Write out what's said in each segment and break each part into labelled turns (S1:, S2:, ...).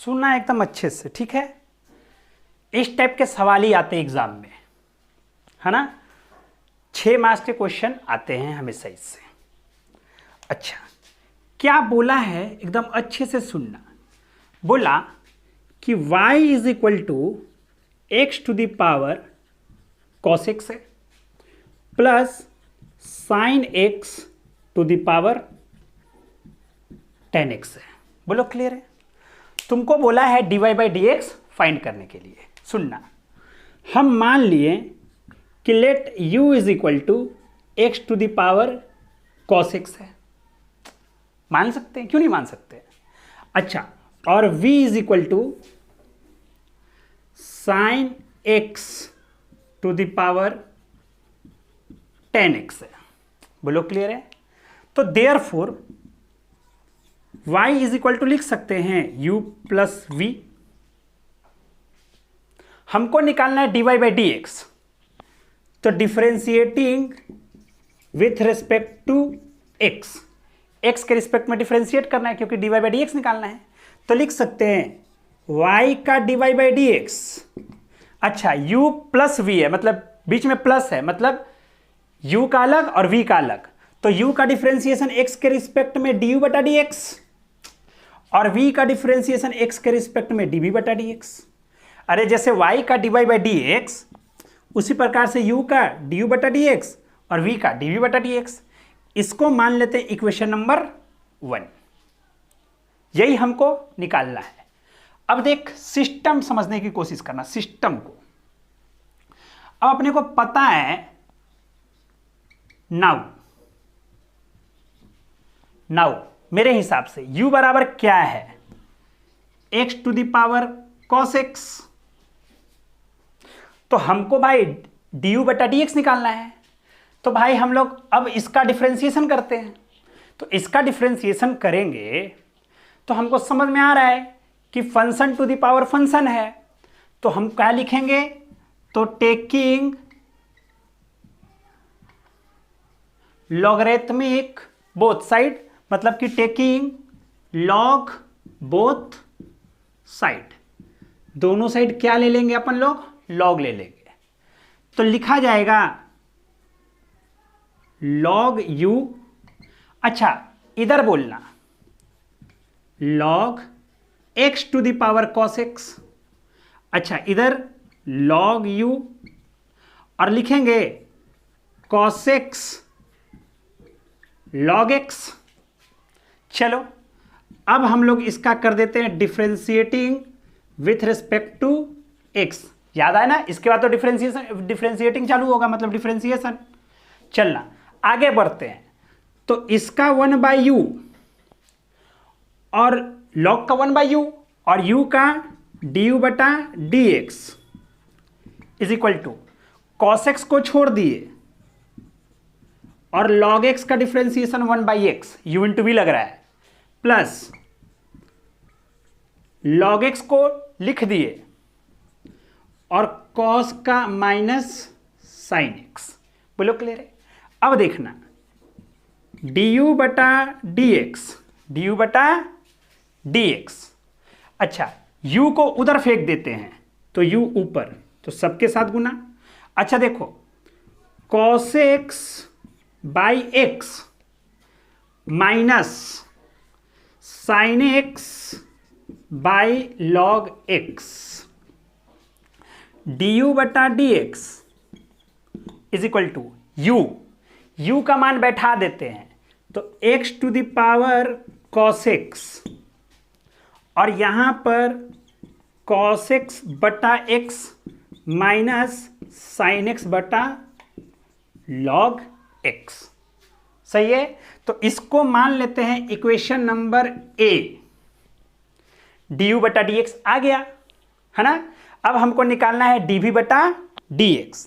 S1: सुनना एकदम अच्छे से, ठीक है। इस टाइप के सवाल ही आते हैं एग्जाम में, है ना। 6 मार्क्स के क्वेश्चन आते हैं हमेशा इससे। अच्छा, क्या बोला है एकदम अच्छे से सुनना। बोला कि y is equal to x to the power cos x है plus sine x to the power tan x है। बोलो क्लियर है। तुमको बोला है dy by d x find करने के लिए। सुनना, हम मान लिए कि let u is equal to x to the power cos x है। मान सकते हैं, क्यों नहीं मान सकते। अच्छा, और v is equal to sine x to the power tan x है। बोलो क्लियर है। तो therefore y is equal to लिख सकते हैं u प्लस v। हमको निकालना है dy बाई डी एक्स, तो differentiating with respect to x, x के रिस्पेक्ट में डिफरेंशिएट करना है क्योंकि dy बाई डी एक्स निकालना है। तो लिख सकते हैं y का dy बाई डी एक्स। अच्छा, u प्लस v है, मतलब बीच में प्लस है, मतलब u का अलग और v का अलग। तो u का डिफरेंशिएशन x के रिस्पेक्ट में du बटा डी एक्स और v का डिफरेंशिएशन x के रिस्पेक्ट में dv बटा डी एक्स। अरे जैसे y का dy बाई डी एक्स, उसी प्रकार से u का du बटा डी एक्स और v का dv बटा डी एक्स। इसको मान लेते हैं इक्वेशन नंबर 1। यही हमको निकालना है। अब देख, सिस्टम समझने की कोशिश करना, सिस्टम को। अब अपने को पता है नाउ मेरे हिसाब से u बराबर क्या है, x to the power cos x। तो हमको भाई du बटा डी एक्स निकालना है। तो भाई हम लोग अब इसका डिफरेंशिएशन करते हैं। तो इसका डिफरेंशिएशन करेंगे तो हमको समझ में आ रहा है कि function to the power function है। तो हम क्या लिखेंगे, तो टेकिंग लॉगरिथमिक बोथ साइड, मतलब कि टेकिंग लॉग बोथ साइड। दोनों साइड क्या ले लेंगे अपन लोग, लॉग ले लेंगे। तो लिखा जाएगा लॉग u। अच्छा, इधर बोलना log x to the power cos x। अच्छा, इधर log u और लिखेंगे cos x log x। चलो, अब हम लोग इसका कर देते हैं differentiating with respect to x। याद आया ना, इसके बाद तो डिफरेंशिएटिंग चालू होगा, मतलब डिफरेंशिएशन। चलना आगे बढ़ते हैं। तो इसका 1/u और log का 1/u और u का du बटा d x is equal to cos x को छोड़ दिए और log x का differentiation 1/x, u into v लग रहा है, प्लस log x को लिख दिए और cos का माइनस sin x। बोलो क्लियर है। अब देखना du बटा dx। अच्छा, u को उधर फेंक देते हैं तो u ऊपर, तो सबके साथ गुना। अच्छा देखो, cos x by x minus sine x by log x, du बटा dx is equal to u का मान बैठा देते हैं तो x to the power cos x और यहां पर cos x बटा x माइनस साइन x बटा log x। सही है। तो इसको मान लेते हैं इक्वेशन नंबर a। du बटा dx आ गया, है ना। अब हमको निकालना है dv बटा dx।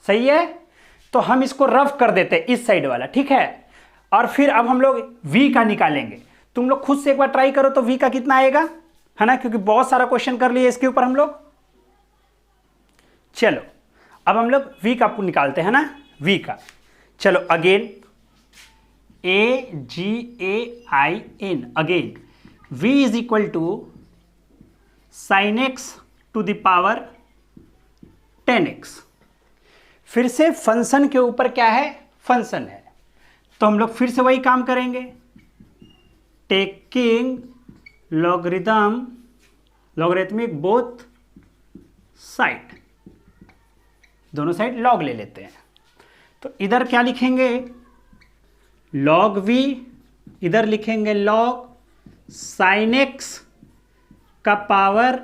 S1: सही है। तो हम इसको रफ कर देते हैं इस साइड वाला, ठीक है। और फिर अब हम लोग v का निकालेंगे। तुम लोग खुद से एक बार ट्राई करो तो v का कितना आएगा, है ना, क्योंकि बहुत सारा क्वेश्चन कर लिए इसके ऊपर हम लोग। चलो अब हम लोग v का निकालते हैं ना, v का। चलो again AGAIN, again v is equal to sine x to the power 10x। फिर से फंक्शन के ऊपर क्या है, फंक्शन है, तो हम लोग फिर से वही काम करेंगे, टेकिंग लॉगरिथमिक बोथ साइड, दोनों साइड लॉग ले लेते हैं। तो इधर क्या लिखेंगे, लॉग वी, इधर लिखेंगे लॉग साइन एक्स का पावर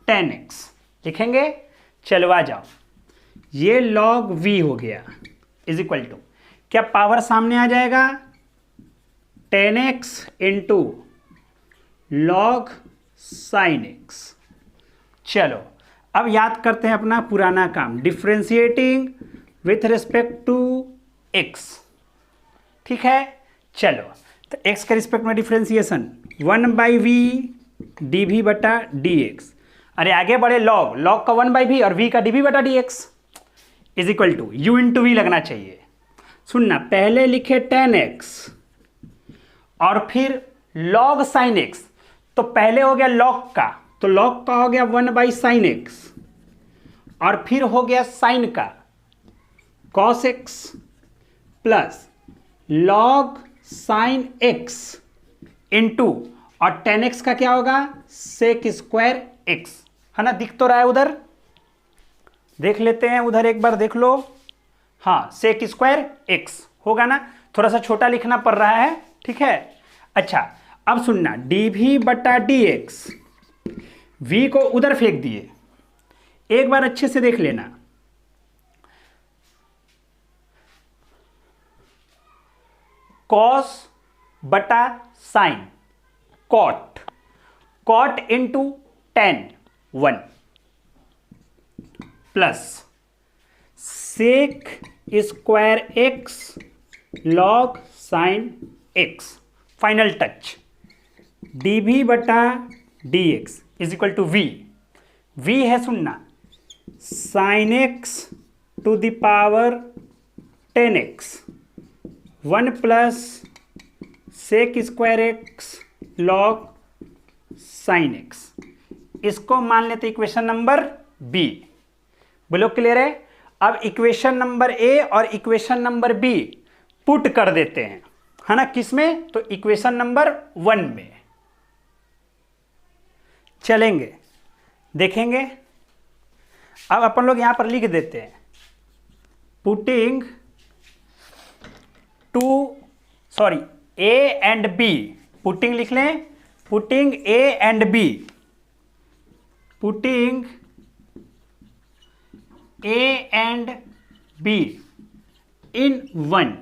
S1: 10x लिखेंगे। चलो आ जाओ, ये लॉग वी हो गया इज इक्वल टू, क्या पावर सामने आ जाएगा, 10x into log sine x. चलो अब याद करते हैं अपना पुराना काम, differentiating with respect to x। ठीक है, चलो तो x के रिस्पेक्ट में डिफ्रेंशिएशन 1/v dv बटा dx। अरे आगे बढ़े, लॉग का 1/v और v का dv बटा dx is equal to u into v लगना चाहिए। सुनना, पहले लिखे 10x और फिर log sin x, तो पहले हो गया log का, तो log का हो गया 1/sin x और फिर हो गया sin का cos x plus log sin x into और 10x का क्या होगा sec स्क्वायर x, है ना, दिख तो रहा है उधर, देख लेते हैं उधर एक बार देख लो, हाँ sec स्क्वायर x होगा ना, थोड़ा सा छोटा लिखना पड़ रहा है, ठीक है। अच्छा अब सुनना, dv बटा dx, v को उधर फेंक दिए, एक बार अच्छे से देख लेना, cos बटा sine, cot into tan 1 plus sec square x log sine x, final touch, dv बटा dx is equal to v है सुनना, sine x to the power 10x 1 plus sec square x log sine x, इसको मान लेते equation number B. बोलो clear है। अब equation number A और इक्वेशन नंबर बी पुट कर देते हैं, है ना, किसमें, तो इक्वेशन नंबर 1 में चलेंगे, देखेंगे। अब अपन लोग यहां पर लिख देते हैं, putting A and B, putting लिख लें, putting A and B, putting A and B in 1,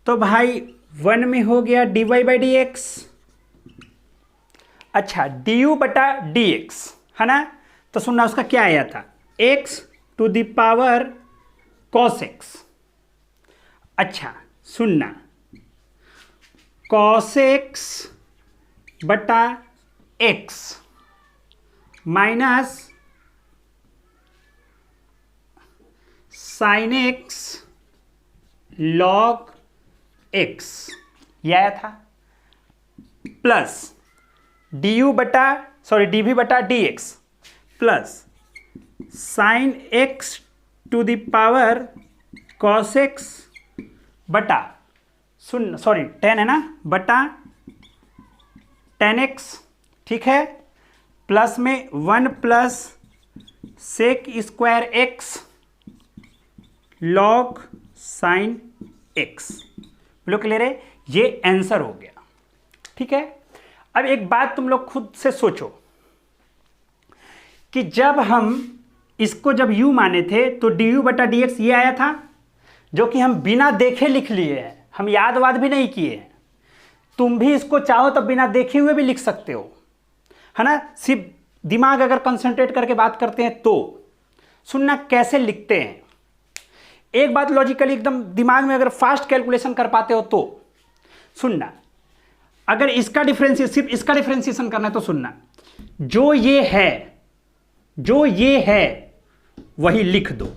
S1: तो भाई 1 में हो गया dy बाई डी एक्स, अच्छा du बटा dx, है ना, तो सुनना उसका क्या आया था, x to the power cos x। अच्छा सुनना, cos x बटा x minus sine x log x, यह आया था, प्लस dv बटा dx plus sine x to the power cos x बटा, सुन सॉरी 10 है ना, बटा 10x, ठीक है, प्लस में 1 plus sec square x log sine x। बोलो क्लियर है, ये आंसर हो गया, ठीक है। अब एक बात तुम लोग खुद से सोचो कि जब हम इसको जब u माने थे तो du बटा dx ये आया था, जो कि हम बिना देखे लिख लिए हैं, हम याद वाद भी नहीं किए हैं। तुम भी इसको चाहो तो बिना देखे हुए भी लिख सकते हो, है ना, सिर्फ दिमाग अगर कंसंट्रेट करके बात करते हैं तो। सुनना कैसे लिखते हैं, एक बात लॉजिकली एकदम दिमाग में अगर फास्ट कैलकुलेशन कर पाते हो तो सुनना, अगर इसका डिफरेंशिएशन, सिर्फ इसका डिफरेंशिएशन करना है तो सुनना, जो ये है वही लिख दो,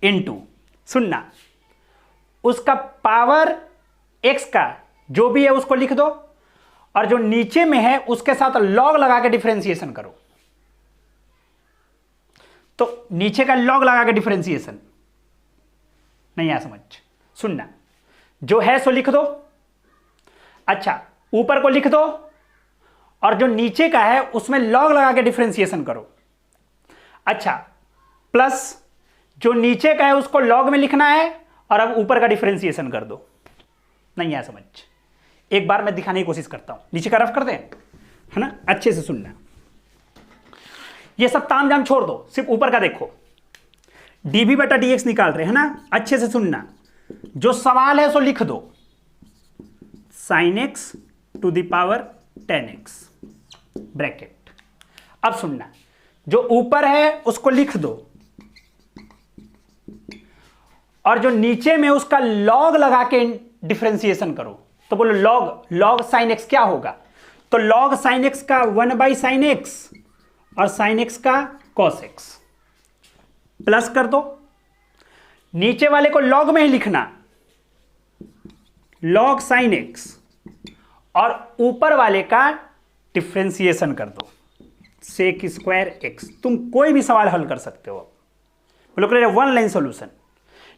S1: इनटू, सुनना, उसका पावर x का जो भी है उसको लिख दो, और जो नीचे में है उसके साथ लॉग लगा के डिफरेंशिएशन करो। तो नीचे का लॉग लगा के डिफरेंशिएशन नहीं आया समझ, सुनना, जो है सो लिख दो, अच्छा ऊपर को लिख दो और जो नीचे का है उसमें लॉग लगा के डिफरेंशिएशन करो। अच्छा प्लस जो नीचे का है उसको लॉग में लिखना है और अब ऊपर का डिफरेंशिएशन कर दो। नहीं आया समझ, एक बार मैं दिखाने की कोशिश करता हूं, नीचे का रफ कर दें, है ना, अच्छे से सुनना। ये सब तामझाम छोड़ दो, सिर्फ ऊपर का देखो। dv बटा dx निकाल रहे हैं ना, अच्छे से सुनना, जो सवाल है सो लिख दो, sin x to the power 10x bracket. अब सुनना, जो ऊपर है उसको लिख दो और जो नीचे में उसका लॉग लगा के डिफरेंशिएशन करो। तो बोलो लॉग sin x क्या होगा, तो log sin x का 1/sin x और sin x का cos x प्लस कर दो। नीचे वाले को लॉग में ही लिखना, log sin x, और ऊपर वाले का डिफरेंशिएशन कर दो, sec स्क्वायर x। तुम कोई भी सवाल हल कर सकते हो। बोलो कह रहे वन लाइन सोल्यूशन,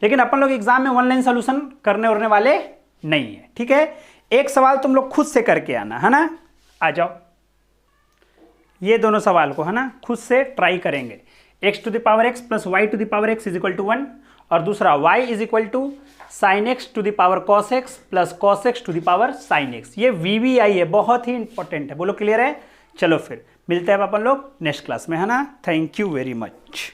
S1: लेकिन अपन लोग एग्जाम में वन लाइन सोल्यूशन करने उड़ने वाले नहीं है, ठीक है। एक सवाल तुम लोग खुद से करके आना, है ना, आ जाओ। ये दोनों सवाल को, है ना, खुद से ट्राई करेंगे। x to the power x plus y to the power x is equal to 1 और दूसरा y is equal to sine x to the power cos x plus cos x to the power sine x. ये VVI है, बहुत ही important है। बोलो clear है। चलो फिर मिलते हैं अपन लोग नेक्स्ट क्लास में, है ना। Thank you very much.